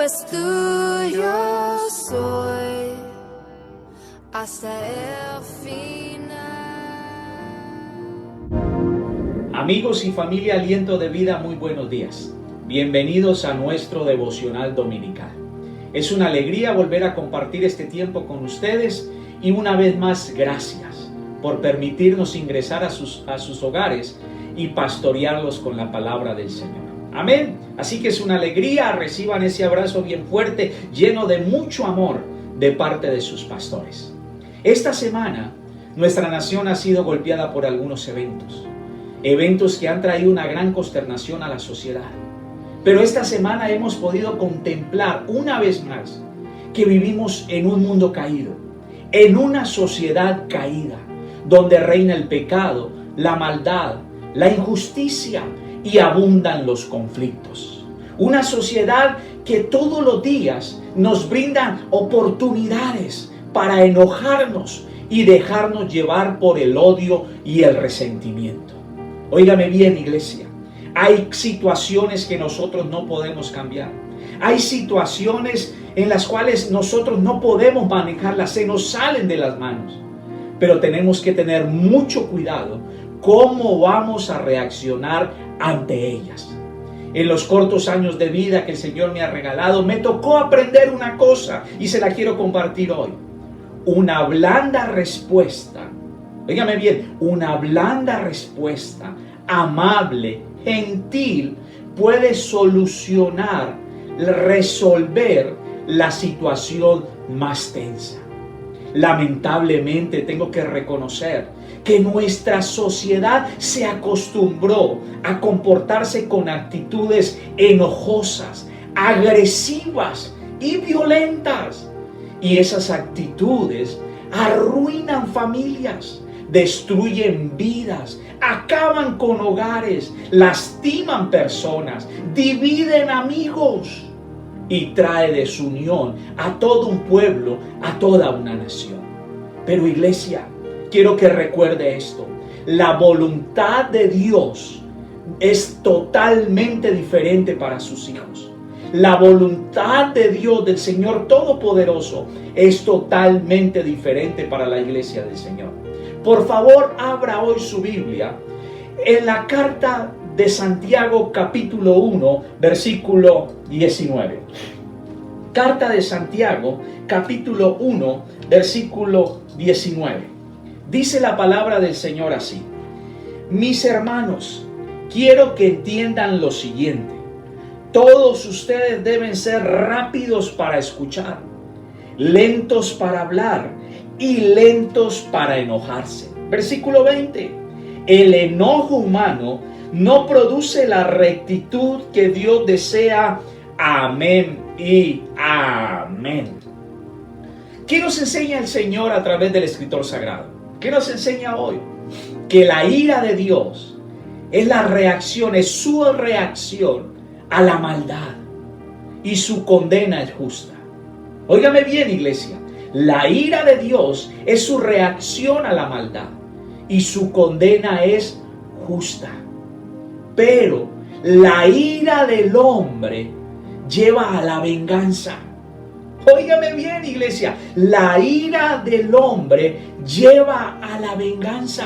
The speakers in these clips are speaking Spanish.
pues tuyo soy hasta el final. Amigos y familia Aliento de Vida, muy buenos días. Bienvenidos a nuestro devocional dominical. Es una alegría volver a compartir este tiempo con ustedes y una vez más gracias por permitirnos ingresar a sus hogares y pastorearlos con la palabra del Señor. Amén. Así que es una alegría, reciban ese abrazo bien fuerte, lleno de mucho amor de parte de sus pastores. Esta semana nuestra nación ha sido golpeada por algunos eventos que han traído una gran consternación a la sociedad. Pero esta semana hemos podido contemplar una vez más que vivimos en un mundo caído, en una sociedad caída, donde reina el pecado, la maldad, la injusticia y abundan los conflictos. Una sociedad que todos los días nos brinda oportunidades para enojarnos y dejarnos llevar por el odio y el resentimiento. Óigame bien, iglesia, hay situaciones que nosotros no podemos cambiar. Hay situaciones en las cuales nosotros no podemos manejarlas, se nos salen de las manos. Pero tenemos que tener mucho cuidado cómo vamos a reaccionar ante ellas. En los cortos años de vida que el Señor me ha regalado, me tocó aprender una cosa y se la quiero compartir hoy. Una blanda respuesta, óigame bien, una blanda respuesta, amable, gentil, puede solucionar, resolver la situación más tensa. Lamentablemente tengo que reconocer que nuestra sociedad se acostumbró a comportarse con actitudes enojosas, agresivas y violentas. Y esas actitudes arruinan familias, destruyen vidas, acaban con hogares, lastiman personas, dividen amigos y trae desunión a todo un pueblo, a toda una nación. Pero iglesia, quiero que recuerde esto: la voluntad de Dios es totalmente diferente para sus hijos. La voluntad de Dios, del Señor Todopoderoso, es totalmente diferente para la iglesia del Señor. Por favor, abra hoy su Biblia en la carta de Santiago, capítulo 1, versículo 19. Carta de Santiago, capítulo 1, versículo 19. Dice la palabra del Señor así: mis hermanos, quiero que entiendan lo siguiente. Todos ustedes deben ser rápidos para escuchar, lentos para hablar y lentos para enojarse. Versículo 20. El enojo humano no produce la rectitud que Dios desea. Amén y amén. ¿Qué nos enseña el Señor a través del escritor sagrado? ¿Qué nos enseña hoy? Que la ira de Dios es la reacción, es su reacción a la maldad, y su condena es justa. Óigame bien, iglesia, la ira de Dios es su reacción a la maldad y su condena es justa. Pero la ira del hombre lleva a la venganza. Óigame bien, iglesia, la ira del hombre lleva a la venganza.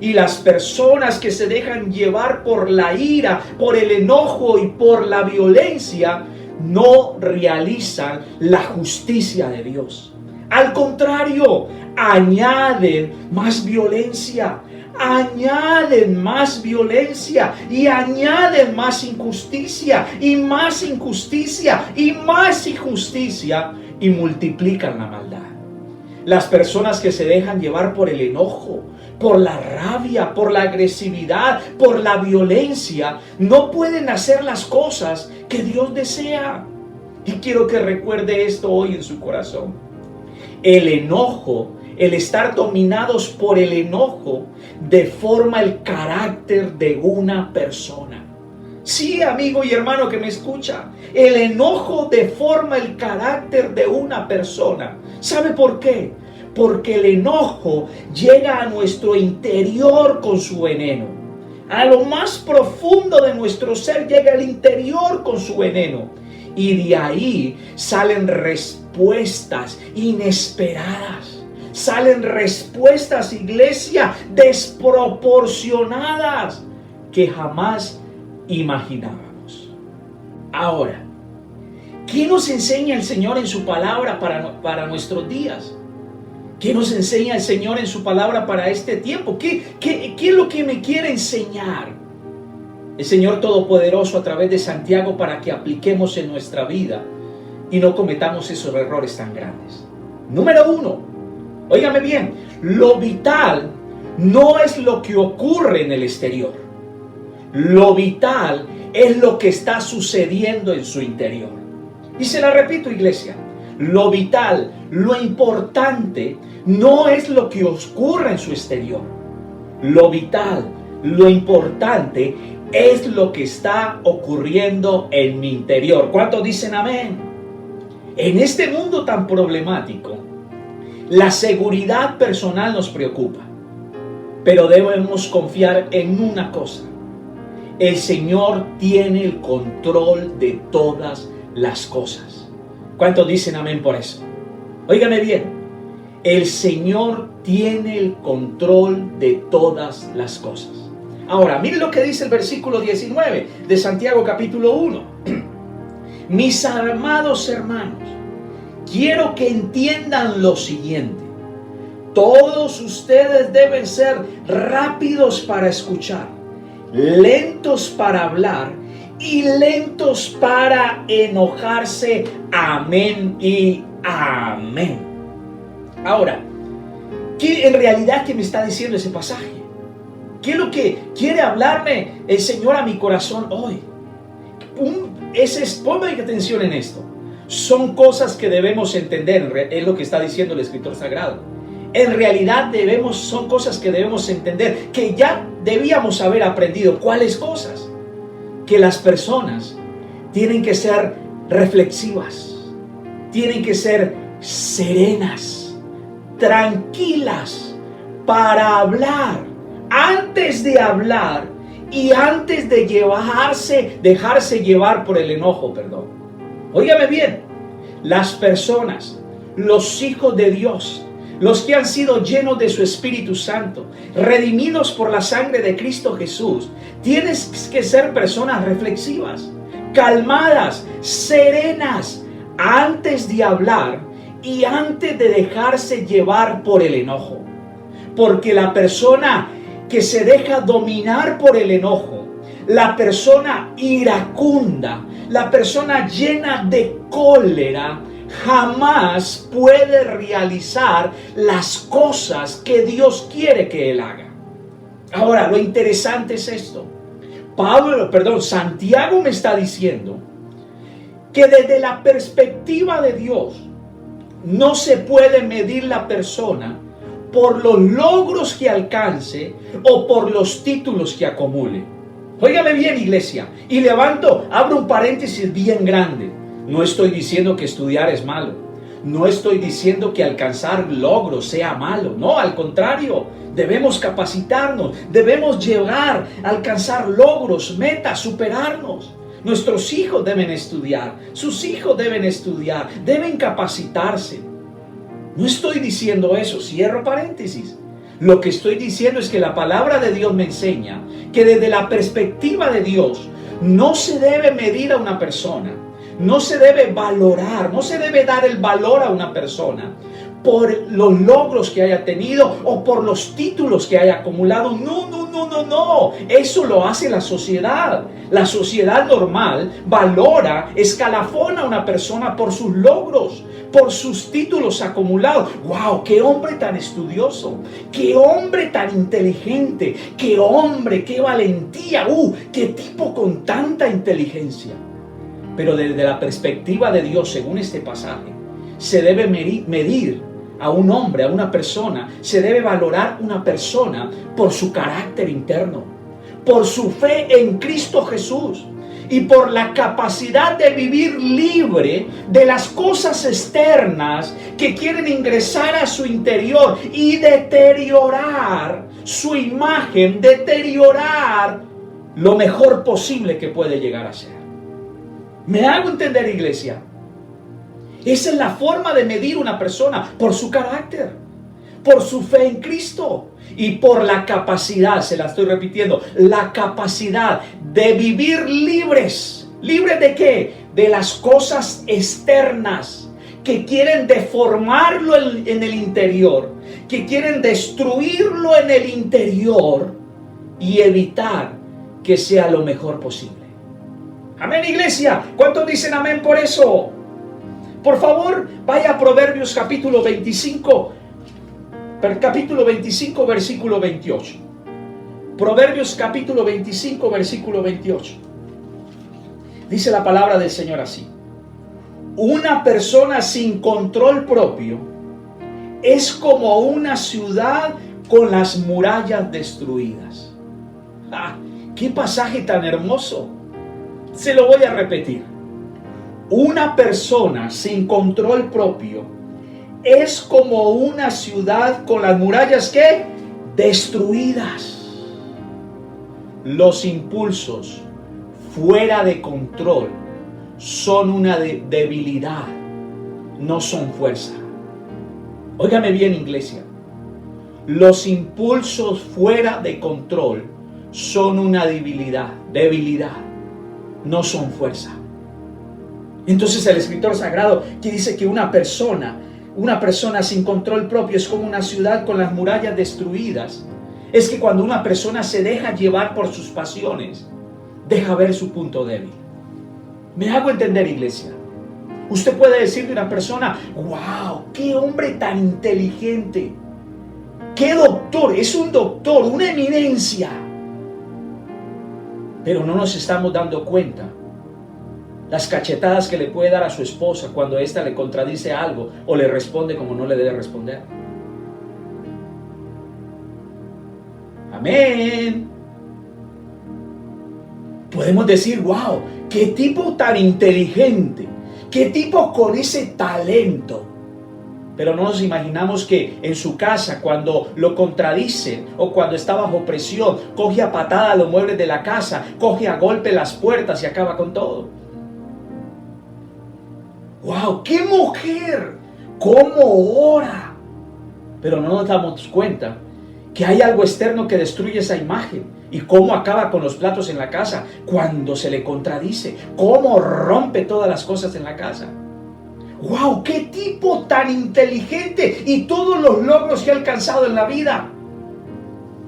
Y las personas que se dejan llevar por la ira, por el enojo y por la violencia, no realizan la justicia de Dios. Al contrario, añaden más violencia, y añaden más injusticia y más injusticia y más injusticia, y multiplican la maldad. Las personas que se dejan llevar por el enojo, por la rabia, por la agresividad, por la violencia, no pueden hacer las cosas que Dios desea. Y quiero que recuerde esto hoy en su corazón. El enojo, el estar dominados por el enojo, deforma el carácter de una persona. Sí, amigo y hermano que me escucha, el enojo deforma el carácter de una persona. ¿Sabe por qué? Porque el enojo llega a nuestro interior con su veneno. A lo más profundo de nuestro ser llega el interior con su veneno. Y de ahí salen respuestas inesperadas. Salen respuestas, iglesia, desproporcionadas que jamás imaginábamos. Ahora, ¿qué nos enseña el Señor en su palabra para nuestros días? ¿Qué nos enseña el Señor en su palabra para este tiempo? ¿Qué es lo que me quiere enseñar el Señor Todopoderoso a través de Santiago para que apliquemos en nuestra vida y no cometamos esos errores tan grandes? Número 1, óigame bien, lo vital no es lo que ocurre en el exterior. Lo vital es lo que está sucediendo en su interior. Y se la repito, iglesia, lo vital, lo importante, no es lo que ocurre en su exterior. Lo vital, lo importante es lo que está ocurriendo en mi interior. ¿Cuántos dicen amén? En este mundo tan problemático, la seguridad personal nos preocupa, pero debemos confiar en una cosa: el Señor tiene el control de todas las cosas. ¿Cuántos dicen amén por eso? Óigame bien, el Señor tiene el control de todas las cosas. Ahora, miren lo que dice el versículo 19 de Santiago capítulo 1. Mis amados hermanos, quiero que entiendan lo siguiente. Todos ustedes deben ser rápidos para escuchar, lentos para hablar y lentos para enojarse. Amén y amén. Ahora, ¿qué en realidad me está diciendo ese pasaje? ¿Qué es lo que quiere hablarme el Señor a mi corazón hoy? Ponme atención en esto. Son cosas que debemos entender, es lo que está diciendo el escritor sagrado. En realidad son cosas que debemos entender, que ya debíamos haber aprendido. ¿Cuáles cosas? Que las personas tienen que ser reflexivas, tienen que ser serenas, tranquilas para hablar, antes de hablar y antes de dejarse llevar por el enojo, Óigame bien, las personas, los hijos de Dios, los que han sido llenos de su Espíritu Santo, redimidos por la sangre de Cristo Jesús, tienes que ser personas reflexivas, calmadas, serenas, antes de hablar y antes de dejarse llevar por el enojo. Porque la persona que se deja dominar por el enojo, la persona iracunda, la persona llena de cólera, jamás puede realizar las cosas que Dios quiere que él haga. Ahora, lo interesante es esto. Santiago me está diciendo que desde la perspectiva de Dios no se puede medir la persona por los logros que alcance o por los títulos que acumule. Óigame bien, iglesia, y abro un paréntesis bien grande. No estoy diciendo que estudiar es malo. No estoy diciendo que alcanzar logros sea malo. No, al contrario, debemos capacitarnos, debemos llegar a alcanzar logros, metas, superarnos. Nuestros hijos deben estudiar, sus hijos deben estudiar, deben capacitarse. No estoy diciendo eso, cierro paréntesis. Lo que estoy diciendo es que la palabra de Dios me enseña que desde la perspectiva de Dios no se debe medir a una persona, no se debe valorar, no se debe dar el valor a una persona por los logros que haya tenido o por los títulos que haya acumulado. No. Eso lo hace la sociedad. La sociedad normal valora, escalafona a una persona por sus logros, por sus títulos acumulados. ¡Wow! ¡Qué hombre tan estudioso! ¡Qué hombre tan inteligente! ¡Qué hombre! ¡Qué valentía! ¡Qué tipo con tanta inteligencia! Pero desde la perspectiva de Dios, según este pasaje, se debe medir a un hombre, a una persona, se debe valorar una persona por su carácter interno, por su fe en Cristo Jesús y por la capacidad de vivir libre de las cosas externas que quieren ingresar a su interior y deteriorar su imagen, deteriorar lo mejor posible que puede llegar a ser. ¿Me hago entender, iglesia? Esa es la forma de medir una persona, por su carácter, por su fe en Cristo y por la capacidad, se la estoy repitiendo, la capacidad de vivir libres. ¿Libres de qué? De las cosas externas que quieren deformarlo en el interior, que quieren destruirlo en el interior y evitar que sea lo mejor posible. Amén, iglesia. ¿Cuántos dicen amén por eso? Por favor, vaya a Proverbios capítulo 25, versículo 28. Proverbios capítulo 25, versículo 28. Dice la palabra del Señor así: una persona sin control propio es como una ciudad con las murallas destruidas. ¡Ah! ¡Qué pasaje tan hermoso! Se lo voy a repetir. Una persona sin control propio es como una ciudad con las murallas ¿qué? Destruidas. Los impulsos fuera de control son una debilidad, no son fuerza. Óigame bien, iglesia. Los impulsos fuera de control son una debilidad, no son fuerza. Entonces el escritor sagrado que dice que una persona sin control propio es como una ciudad con las murallas destruidas. Es que cuando una persona se deja llevar por sus pasiones, deja ver su punto débil. ¿Me hago entender, iglesia? Usted puede decir de una persona: wow, qué hombre tan inteligente, qué doctor, es un doctor, una eminencia. Pero no nos estamos dando cuenta las cachetadas que le puede dar a su esposa cuando ésta le contradice algo o le responde como no le debe responder. Amén. Podemos decir: wow, qué tipo tan inteligente, qué tipo con ese talento. Pero no nos imaginamos que en su casa, cuando lo contradicen o cuando está bajo presión, coge a patada los muebles de la casa, coge a golpe las puertas y acaba con todo. ¡Wow! ¡Qué mujer! ¿Cómo ora? Pero no nos damos cuenta que hay algo externo que destruye esa imagen. ¿Y cómo acaba con los platos en la casa? Cuando se le contradice. ¿Cómo rompe todas las cosas en la casa? ¡Wow! ¡Qué tipo tan inteligente! Y todos los logros que ha alcanzado en la vida.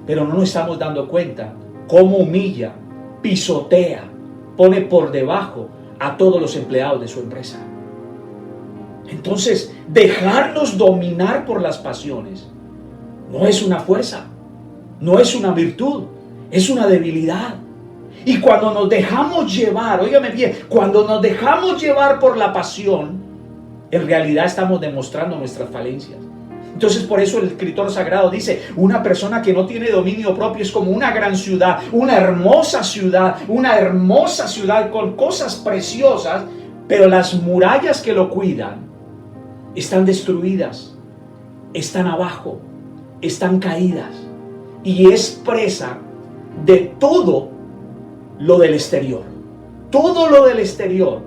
Pero no nos estamos dando cuenta cómo humilla, pisotea, pone por debajo a todos los empleados de su empresa. Entonces, dejarnos dominar por las pasiones no es una fuerza, no es una virtud, es una debilidad. Y cuando nos dejamos llevar, óigame bien, cuando nos dejamos llevar por la pasión, en realidad estamos demostrando nuestras falencias. Entonces, por eso el escritor sagrado dice: una persona que no tiene dominio propio es como una gran ciudad, una hermosa ciudad con cosas preciosas, pero las murallas que lo cuidan están destruidas, están abajo, están caídas, y es presa de todo lo del exterior. Todo lo del exterior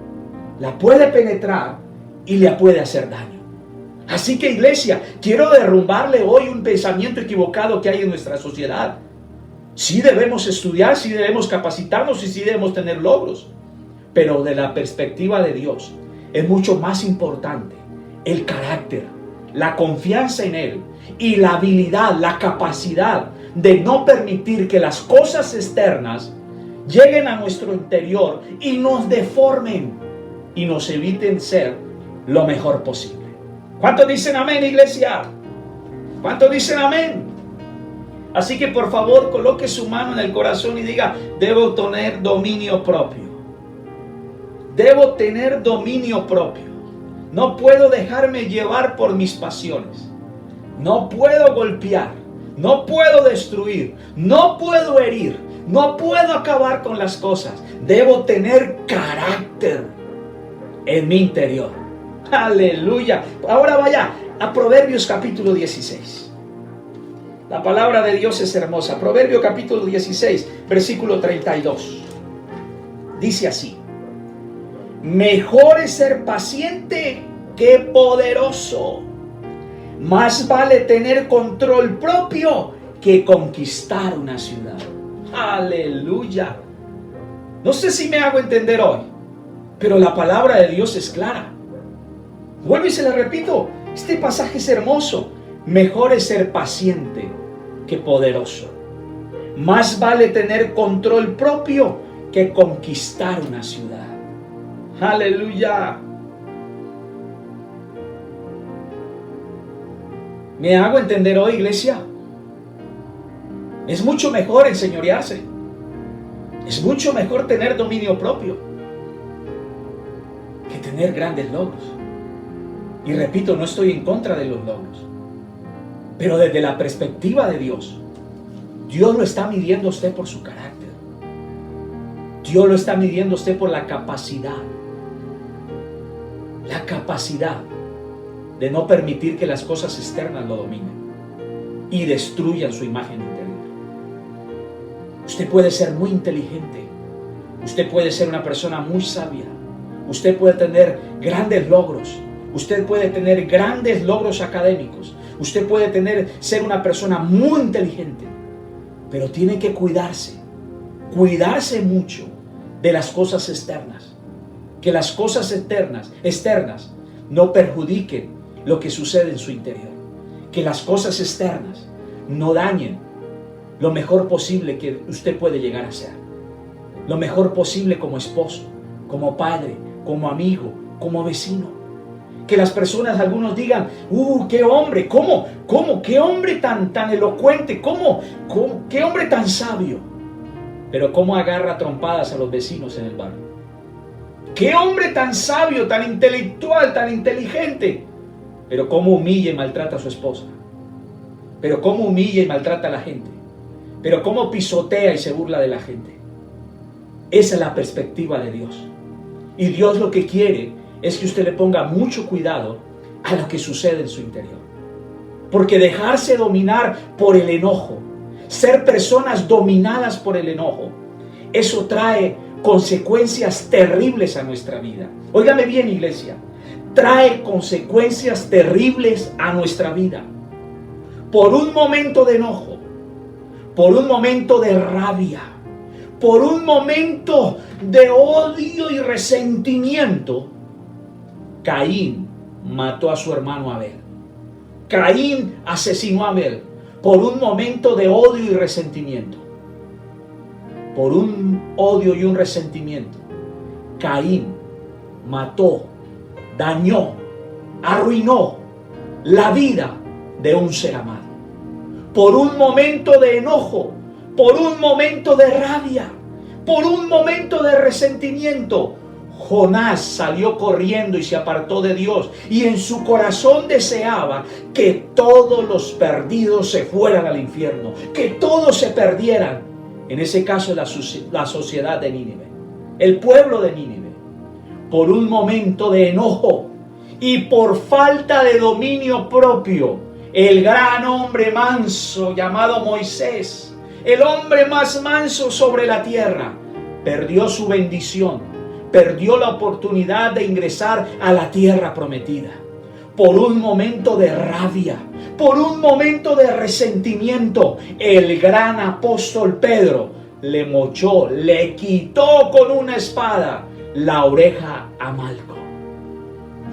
la puede penetrar y le puede hacer daño. Así que, iglesia, quiero derrumbarle hoy un pensamiento equivocado que hay en nuestra sociedad. Sí debemos estudiar, sí debemos capacitarnos y sí debemos tener logros, pero de la perspectiva de Dios es mucho más importante el carácter, la confianza en Él y la habilidad, la capacidad de no permitir que las cosas externas lleguen a nuestro interior y nos deformen y nos eviten ser lo mejor posible. ¿Cuántos dicen amén, iglesia? ¿Cuántos dicen amén? Así que por favor coloque su mano en el corazón y diga: debo tener dominio propio. Debo tener dominio propio. No puedo dejarme llevar por mis pasiones. No puedo golpear. No puedo destruir. No puedo herir. No puedo acabar con las cosas. Debo tener carácter en mi interior. Aleluya. Ahora vaya a Proverbios capítulo 16. La palabra de Dios es hermosa. Proverbio capítulo 16, versículo 32. Dice así: Mejor es ser paciente que poderoso. Más vale tener control propio que conquistar una ciudad. Aleluya. No sé si me hago entender hoy, pero la palabra de Dios es clara. Vuelvo y se la repito, este pasaje es hermoso. Mejor es ser paciente que poderoso. Más vale tener control propio que conquistar una ciudad. Aleluya. ¿Me hago entender hoy, iglesia? Es mucho mejor enseñorearse. Es mucho mejor tener dominio propio que tener grandes logros. Y repito, no estoy en contra de los logros. Pero desde la perspectiva de Dios, Dios lo está midiendo a usted por su carácter. Dios lo está midiendo a usted por la capacidad. La capacidad de no permitir que las cosas externas lo dominen y destruyan su imagen interior. Usted puede ser muy inteligente. Usted puede ser una persona muy sabia. Usted puede tener grandes logros. Usted puede tener grandes logros académicos. Usted puede ser una persona muy inteligente. Pero tiene que cuidarse mucho de las cosas externas. Que las cosas externas no perjudiquen lo que sucede en su interior. Que las cosas externas no dañen lo mejor posible que usted puede llegar a ser. Lo mejor posible como esposo, como padre, como amigo, como vecino. Que las personas, algunos digan, qué hombre, ¿cómo? ¿Qué hombre tan elocuente? ¿Qué hombre tan sabio? Pero ¿cómo agarra a trompadas a los vecinos en el barrio? ¿Qué hombre tan sabio, tan intelectual, tan inteligente? Pero ¿cómo humilla y maltrata a su esposa? Pero ¿cómo humilla y maltrata a la gente? Pero ¿cómo pisotea y se burla de la gente? Esa es la perspectiva de Dios. Y Dios lo que quiere es que usted le ponga mucho cuidado a lo que sucede en su interior. Porque dejarse dominar por el enojo, ser personas dominadas por el enojo, eso trae consecuencias terribles a nuestra vida. Óigame bien, iglesia, trae consecuencias terribles a nuestra vida. Por un momento de enojo, por un momento de rabia, por un momento de odio y resentimiento, Caín mató a su hermano Abel. Caín asesinó a Abel por un momento de odio y resentimiento. Por un odio y un resentimiento, Caín mató, dañó, arruinó la vida de un ser amado. Por un momento de enojo, por un momento de rabia, por un momento de resentimiento, Jonás salió corriendo y se apartó de Dios, y en su corazón deseaba que todos los perdidos se fueran al infierno, que todos se perdieran. En ese caso la sociedad de Nínive, el pueblo de Nínive. Por un momento de enojo y por falta de dominio propio, el gran hombre manso llamado Moisés, el hombre más manso sobre la tierra, perdió su bendición, perdió la oportunidad de ingresar a la tierra prometida. Por un momento de rabia, por un momento de resentimiento, el gran apóstol Pedro le mochó, le quitó con una espada la oreja a Malco.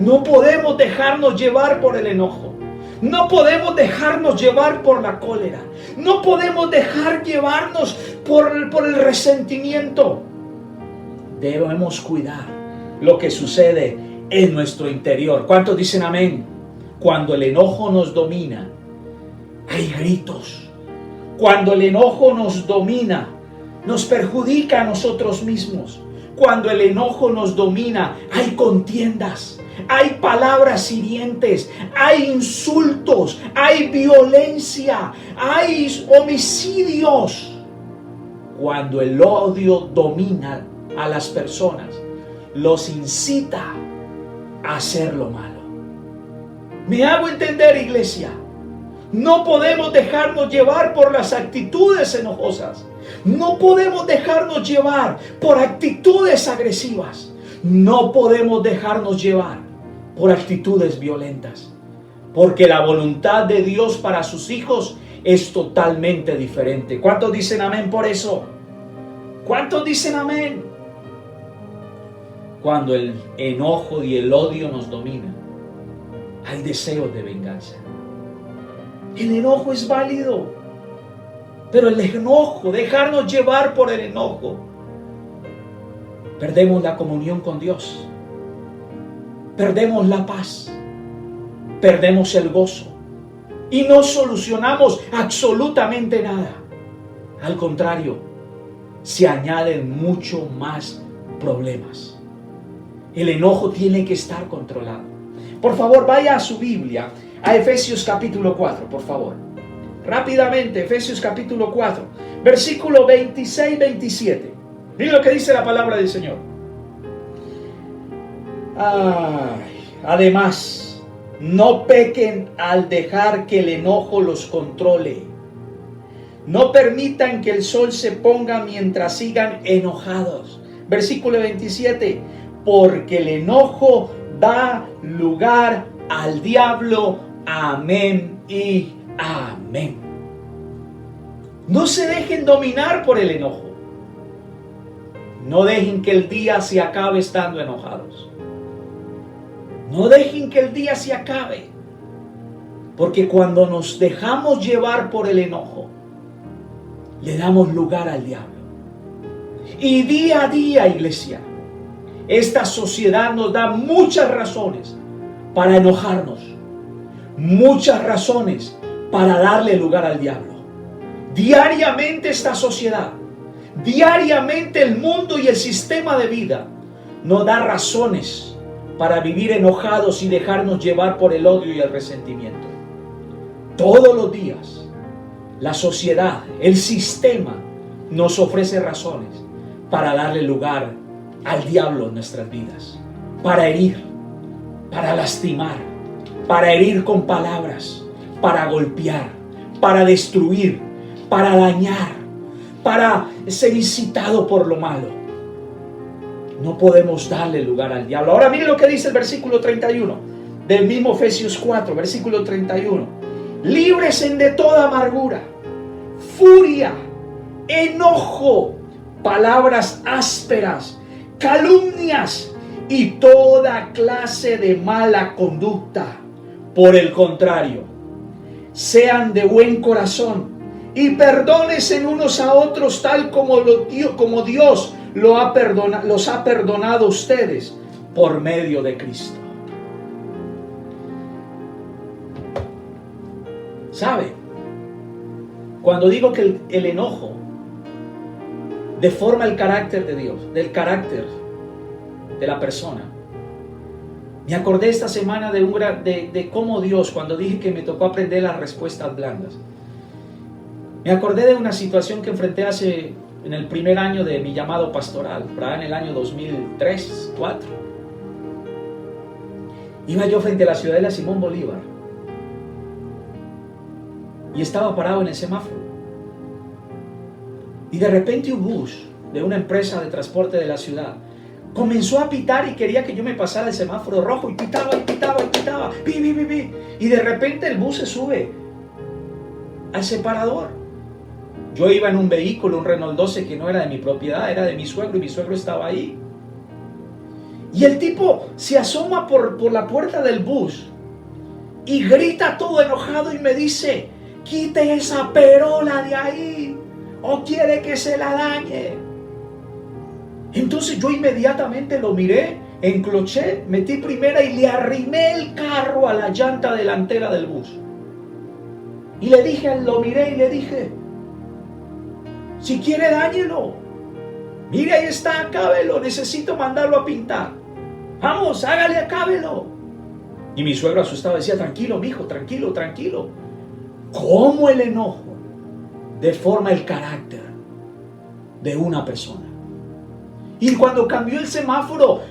No podemos dejarnos llevar por el enojo. No podemos dejarnos llevar por la cólera. No podemos dejar llevarnos por el resentimiento. Debemos cuidar lo que sucede en nuestro interior. ¿Cuántos dicen amén? Cuando el enojo nos domina, hay gritos. Cuando el enojo nos domina, nos perjudica a nosotros mismos. Cuando el enojo nos domina, hay contiendas, hay palabras hirientes, hay insultos, hay violencia, hay homicidios. Cuando el odio domina a las personas, los incita a hacer lo malo. ¿Me hago entender, iglesia? No podemos dejarnos llevar por las actitudes enojosas. No podemos dejarnos llevar por actitudes agresivas. No podemos dejarnos llevar por actitudes violentas, porque la voluntad de Dios para sus hijos es totalmente diferente. ¿Cuántos dicen amén por eso? ¿Cuántos dicen amén? Cuando el enojo y el odio nos dominan, hay deseos de venganza. El enojo es válido, pero el enojo, dejarnos llevar por el enojo, perdemos la comunión con Dios, perdemos la paz, perdemos el gozo y no solucionamos absolutamente nada. Al contrario, se añaden mucho más problemas. El enojo tiene que estar controlado. Por favor, vaya a su Biblia, a Efesios capítulo 4, por favor. Rápidamente, Efesios capítulo 4, versículo 26-27. Miren lo que dice la palabra del Señor. Además, no pequen al dejar que el enojo los controle. No permitan que el sol se ponga mientras sigan enojados. Versículo 27. Porque el enojo da lugar al diablo. Amén y amén. No se dejen dominar por el enojo. No dejen que el día se acabe estando enojados. No dejen que el día se acabe. Porque cuando nos dejamos llevar por el enojo, le damos lugar al diablo. Y día a día, iglesia, esta sociedad nos da muchas razones para enojarnos. Muchas razones para darle lugar al diablo. Diariamente esta sociedad, diariamente el mundo y el sistema de vida nos da razones para vivir enojados y dejarnos llevar por el odio y el resentimiento. Todos los días, la sociedad, el sistema nos ofrece razones para darle lugar al diablo en nuestras vidas, para herir, para lastimar, para herir con palabras, para golpear, para destruir, para dañar, para ser incitado por lo malo. No podemos darle lugar al diablo. Ahora miren lo que dice el versículo 31 del mismo Efesios 4, versículo 31. Líbresen de toda amargura, furia, enojo, palabras ásperas, calumnias y toda clase de mala conducta. Por el contrario, sean de buen corazón y perdónense unos a otros tal como Dios los ha perdonado a ustedes por medio de Cristo. ¿Sabe? Cuando digo que el enojo deforma el carácter de Dios, del carácter de la persona, me acordé esta semana de cómo Dios, cuando dije que me tocó aprender las respuestas blandas, me acordé de una situación que enfrenté en el primer año de mi llamado pastoral, en el año 2003-2004. Iba yo frente a la ciudadela Simón Bolívar y estaba parado en el semáforo. Y de repente un bus de una empresa de transporte de la ciudad comenzó a pitar y quería que yo me pasara el semáforo rojo y pitaba y pitaba y pitaba. Pi, pi, pi, pi. Y de repente el bus se sube al separador. Yo iba en un vehículo, un Renault 12 que no era de mi propiedad, era de mi suegro y mi suegro estaba ahí. Y el tipo se asoma por la puerta del bus y grita todo enojado y me dice: quite esa perola de ahí o quiere que se la dañe. Entonces yo inmediatamente lo miré, encloché, metí primera y le arrimé el carro a la llanta delantera del bus. Y le dije, lo miré y le dije: si quiere, dáñelo. Mire, ahí está, acábelo. Necesito mandarlo a pintar. Vamos, hágale, acábelo. Y mi suegro asustado decía: tranquilo, mijo, tranquilo, tranquilo. ¿Cómo el enojo deforma el carácter de una persona? Y cuando cambió el semáforo,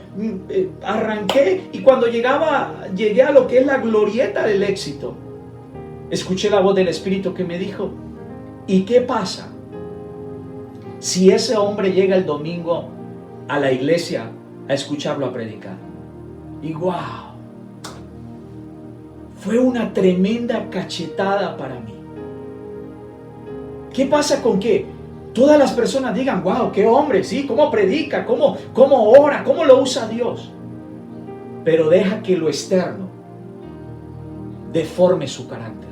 arranqué y cuando llegué a lo que es la glorieta del éxito, escuché la voz del Espíritu que me dijo: ¿y qué pasa si ese hombre llega el domingo a la iglesia a escucharlo a predicar. Y wow, fue una tremenda cachetada para mí. ¿Qué pasa con que todas las personas digan, wow, qué hombre, sí, cómo predica, cómo ora, cómo lo usa Dios? Pero deja que lo externo deforme su carácter.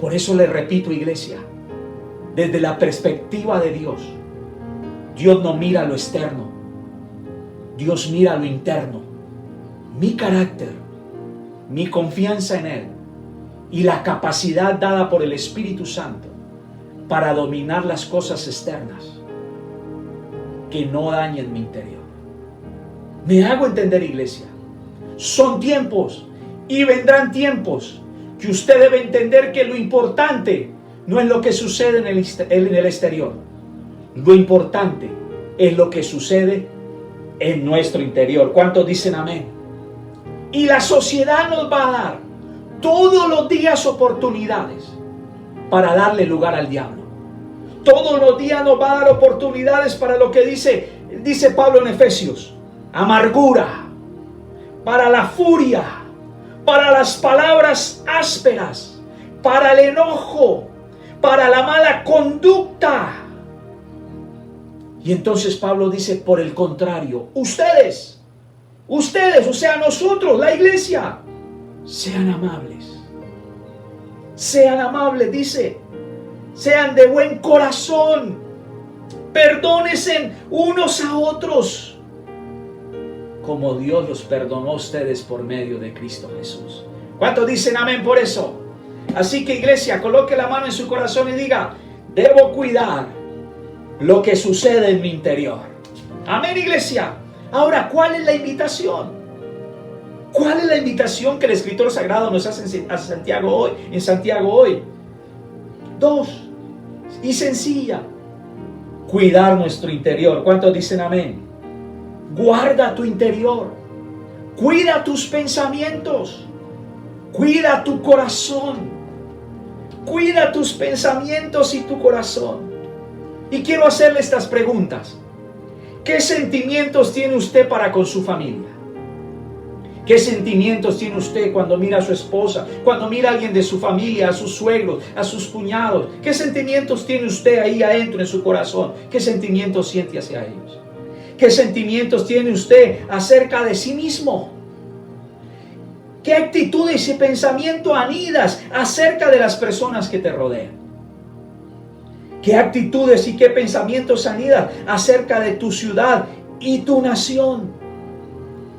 Por eso le repito, iglesia, desde la perspectiva de Dios, Dios no mira lo externo, Dios mira lo interno. Mi carácter, mi confianza en Él y la capacidad dada por el Espíritu Santo para dominar las cosas externas que no dañen mi interior. ¿Me hago entender, iglesia? Son tiempos y vendrán tiempos que usted debe entender que lo importante no es lo que sucede en el exterior. Lo importante es lo que sucede en nuestro interior. ¿Cuántos dicen amén? Y la sociedad nos va a dar todos los días oportunidades para darle lugar al diablo. Todos los días nos va a dar oportunidades para lo que dice Pablo en Efesios: amargura, para la furia, para las palabras ásperas, para el enojo, para la mala conducta. Y entonces Pablo dice, por el contrario, ustedes, o sea, nosotros, la iglesia, sean amables, dice, sean de buen corazón, perdónense unos a otros, como Dios los perdonó a ustedes por medio de Cristo Jesús. ¿Cuántos dicen amén por eso? Así que, iglesia, coloque la mano en su corazón y diga, debo cuidar lo que sucede en mi interior. Amén, iglesia. Ahora, ¿cuál es la invitación? ¿Cuál es la invitación que el escritor sagrado nos hace a Santiago hoy? 2, y sencilla: cuidar nuestro interior. ¿Cuántos dicen amén? Guarda tu interior, cuida tus pensamientos, cuida tu corazón, cuida tus pensamientos y tu corazón. Y quiero hacerle estas preguntas. ¿Qué sentimientos tiene usted para con su familia? ¿Qué sentimientos tiene usted cuando mira a su esposa, cuando mira a alguien de su familia, a sus suegros, a sus cuñados? ¿Qué sentimientos tiene usted ahí adentro en su corazón? ¿Qué sentimientos siente hacia ellos? ¿Qué sentimientos tiene usted acerca de sí mismo? ¿Qué actitudes y pensamientos anidas acerca de las personas que te rodean? ¿Qué actitudes y qué pensamientos anidas acerca de tu ciudad y tu nación?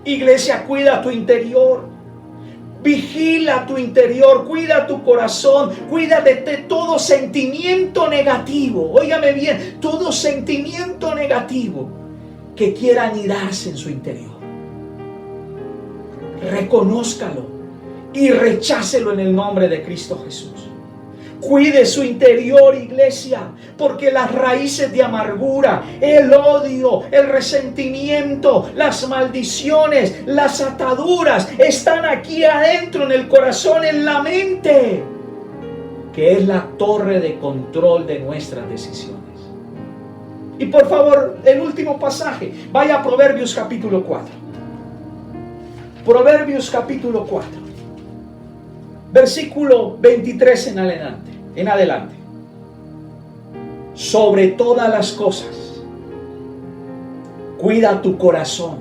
Iglesia, cuida tu interior. Vigila tu interior, cuida tu corazón, cuida de todo sentimiento negativo. Óigame bien, todo sentimiento negativo que quiera anidarse en su interior. Reconózcalo y rechácelo en el nombre de Cristo Jesús. Cuide su interior, iglesia, porque las raíces de amargura, el odio, el resentimiento, las maldiciones, las ataduras están aquí adentro en el corazón, en la mente, que es la torre de control de nuestras decisiones. Y por favor, el último pasaje, vaya a Proverbios capítulo 4. Proverbios capítulo 4, versículo 23 en adelante. Sobre todas las cosas, cuida tu corazón,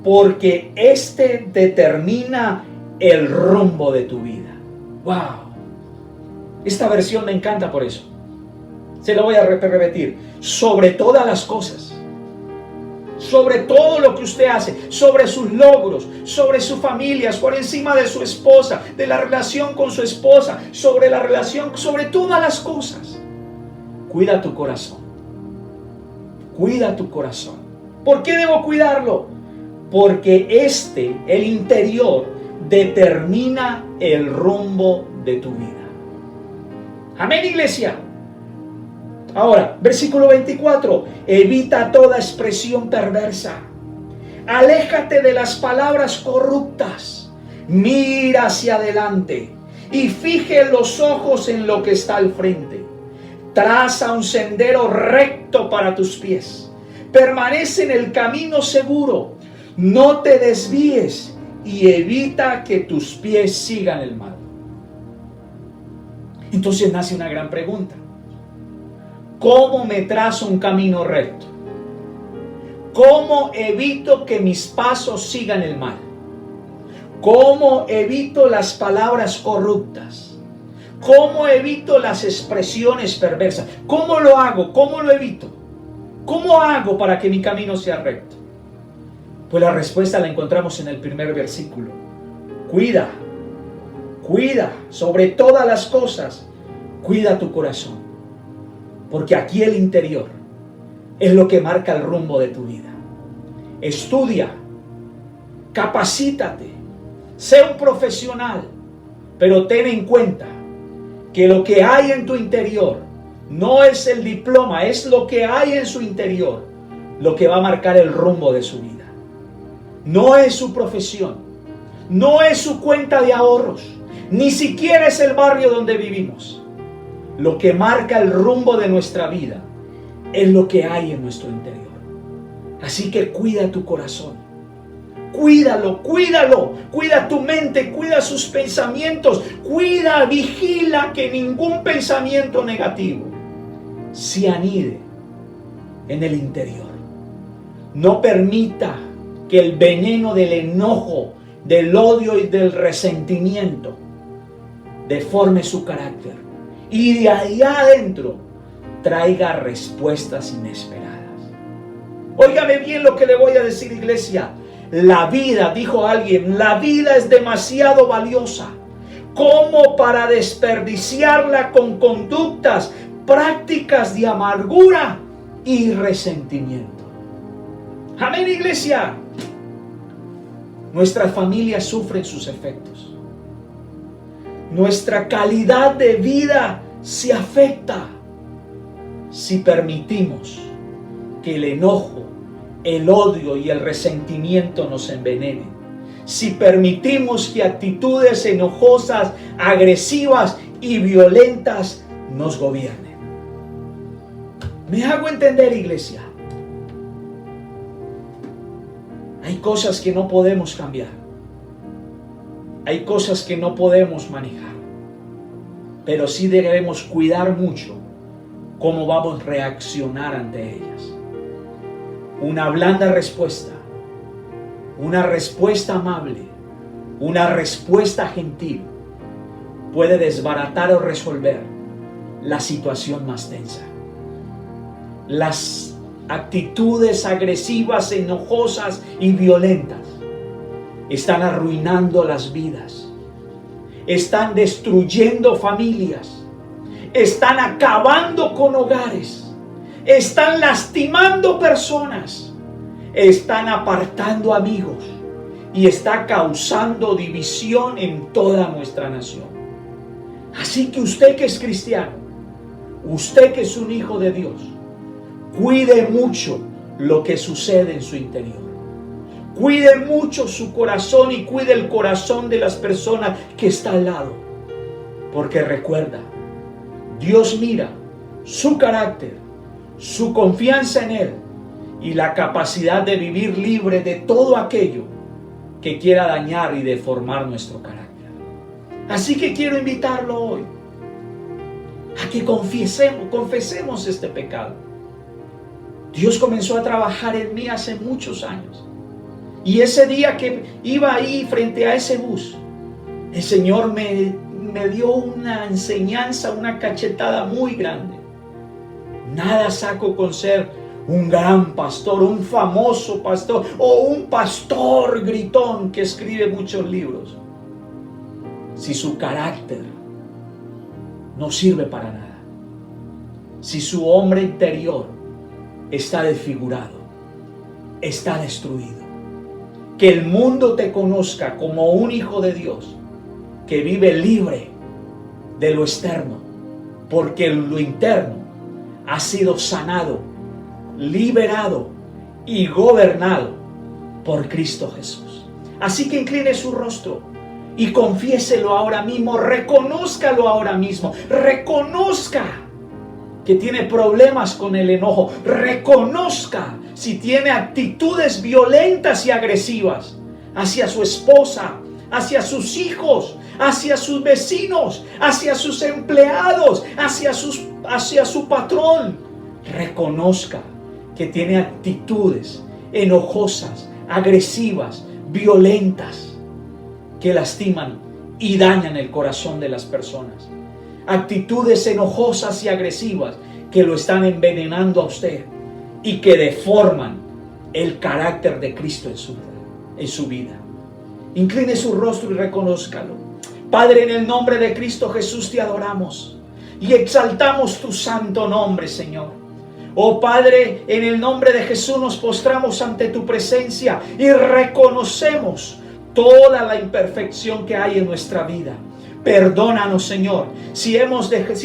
porque este determina el rumbo de tu vida. ¡Wow! Esta versión me encanta por eso. Se lo voy a repetir. Sobre todas las cosas, sobre todo lo que usted hace, sobre sus logros, sobre su familia, por encima de su esposa, de la relación con su esposa, sobre la relación, sobre todas las cosas. Cuida tu corazón. Cuida tu corazón. ¿Por qué debo cuidarlo? Porque el interior, determina el rumbo de tu vida. Amén, iglesia. Ahora, versículo 24. Evita toda expresión perversa. Aléjate de las palabras corruptas. Mira hacia adelante y fije los ojos en lo que está al frente. Traza un sendero recto para tus pies, Permanece en el camino seguro. No te desvíes y evita que tus pies sigan el mal. Entonces nace una gran pregunta. ¿Cómo me trazo un camino recto? ¿Cómo evito que mis pasos sigan el mal? ¿Cómo evito las palabras corruptas? ¿Cómo evito las expresiones perversas? ¿Cómo lo hago? ¿Cómo lo evito? ¿Cómo hago para que mi camino sea recto? Pues la respuesta la encontramos en el primer versículo. Cuida sobre todas las cosas, cuida tu corazón, porque aquí el interior es lo que marca el rumbo de tu vida. Estudia, capacítate, sé un profesional, pero ten en cuenta que lo que hay en tu interior no es el diploma, es lo que hay en su interior lo que va a marcar el rumbo de su vida. No es su profesión, no es su cuenta de ahorros, ni siquiera es el barrio donde vivimos. Lo que marca el rumbo de nuestra vida es lo que hay en nuestro interior. Así que cuida tu corazón, cuídalo, cuida tu mente, cuida sus pensamientos, vigila que ningún pensamiento negativo se anide en el interior. No permita que el veneno del enojo, del odio y del resentimiento deforme su carácter y de ahí adentro traiga respuestas inesperadas. Óigame bien lo que le voy a decir, iglesia. La vida, dijo alguien, la vida es demasiado valiosa como para desperdiciarla con conductas, prácticas de amargura y resentimiento. Amén, iglesia. Nuestras familias sufren sus efectos. Nuestra calidad de vida se afecta si permitimos que el enojo, el odio y el resentimiento nos envenenen. Si permitimos que actitudes enojosas, agresivas y violentas nos gobiernen. ¿Me hago entender, iglesia? Hay cosas que no podemos cambiar. Hay cosas que no podemos manejar. Pero sí debemos cuidar mucho cómo vamos a reaccionar ante ellas. Una blanda respuesta, una respuesta amable, una respuesta gentil puede desbaratar o resolver la situación más tensa. Las actitudes agresivas, enojosas y violentas están arruinando las vidas, están destruyendo familias, están acabando con hogares, están lastimando personas, están apartando amigos y está causando división en toda nuestra nación. Así que usted que es cristiano, usted que es un hijo de Dios, cuide mucho lo que sucede en su interior. Cuide mucho su corazón y cuide el corazón de las personas que está al lado. Porque recuerda, Dios mira su carácter, su confianza en Él y la capacidad de vivir libre de todo aquello que quiera dañar y deformar nuestro carácter. Así que quiero invitarlo hoy a que confesemos este pecado. Dios comenzó a trabajar en mí hace muchos años. Y ese día que iba ahí frente a ese bus, el Señor me dio una enseñanza, una cachetada muy grande. Nada saco con ser un gran pastor, un famoso pastor o un pastor gritón que escribe muchos libros, si su carácter no sirve para nada, si su hombre interior está desfigurado, está destruido. Que el mundo te conozca como un hijo de Dios que vive libre de lo externo, porque lo interno ha sido sanado, liberado y gobernado por Cristo Jesús. Así que incline su rostro y confiéselo ahora mismo, reconózcalo ahora mismo, reconozca que tiene problemas con el enojo, reconozca si tiene actitudes violentas y agresivas hacia su esposa, hacia sus hijos, hacia sus vecinos, hacia sus empleados, hacia su patrón, reconozca que tiene actitudes enojosas, agresivas, violentas, que lastiman y dañan el corazón de las personas. Actitudes enojosas y agresivas que lo están envenenando a usted y que deforman el carácter de Cristo en su vida. Incline su rostro y reconózcalo. Padre, en el nombre de Cristo Jesús te adoramos y exaltamos tu santo nombre, Señor. Oh Padre, en el nombre de Jesús nos postramos ante tu presencia y reconocemos toda la imperfección que hay en nuestra vida. Perdónanos, Señor, si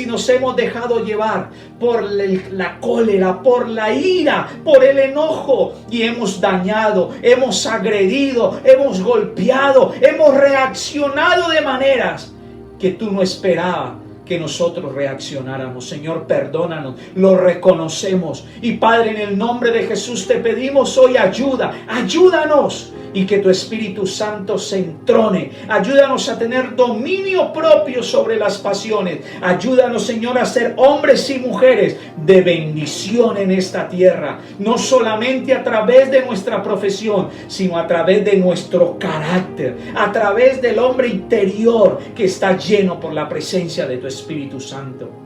nos hemos dejado llevar por la cólera, por la ira, por el enojo, y hemos dañado, hemos agredido, hemos golpeado, hemos reaccionado de maneras que tú no esperabas que nosotros reaccionáramos. Señor, perdónanos, lo reconocemos. Y Padre, en el nombre de Jesús te pedimos hoy ayúdanos. Y que tu Espíritu Santo se entrone. Ayúdanos a tener dominio propio sobre las pasiones. Ayúdanos, Señor, a ser hombres y mujeres de bendición en esta tierra. No solamente a través de nuestra profesión, sino a través de nuestro carácter. A través del hombre interior que está lleno por la presencia de tu Espíritu Santo.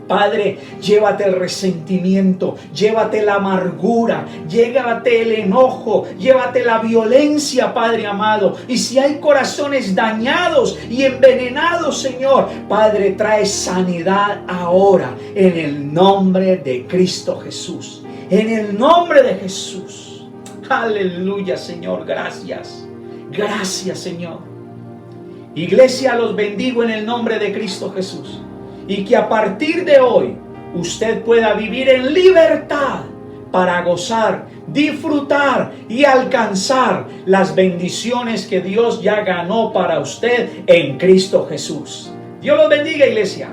Padre, llévate el resentimiento, llévate la amargura, llévate el enojo, llévate la violencia, Padre amado. Y si hay corazones dañados y envenenados, Señor, Padre, trae sanidad ahora en el nombre de Cristo Jesús. En el nombre de Jesús. Aleluya, Señor, gracias. Gracias, Señor. Iglesia, los bendigo en el nombre de Cristo Jesús. Y que a partir de hoy usted pueda vivir en libertad para gozar, disfrutar y alcanzar las bendiciones que Dios ya ganó para usted en Cristo Jesús. Dios los bendiga, iglesia.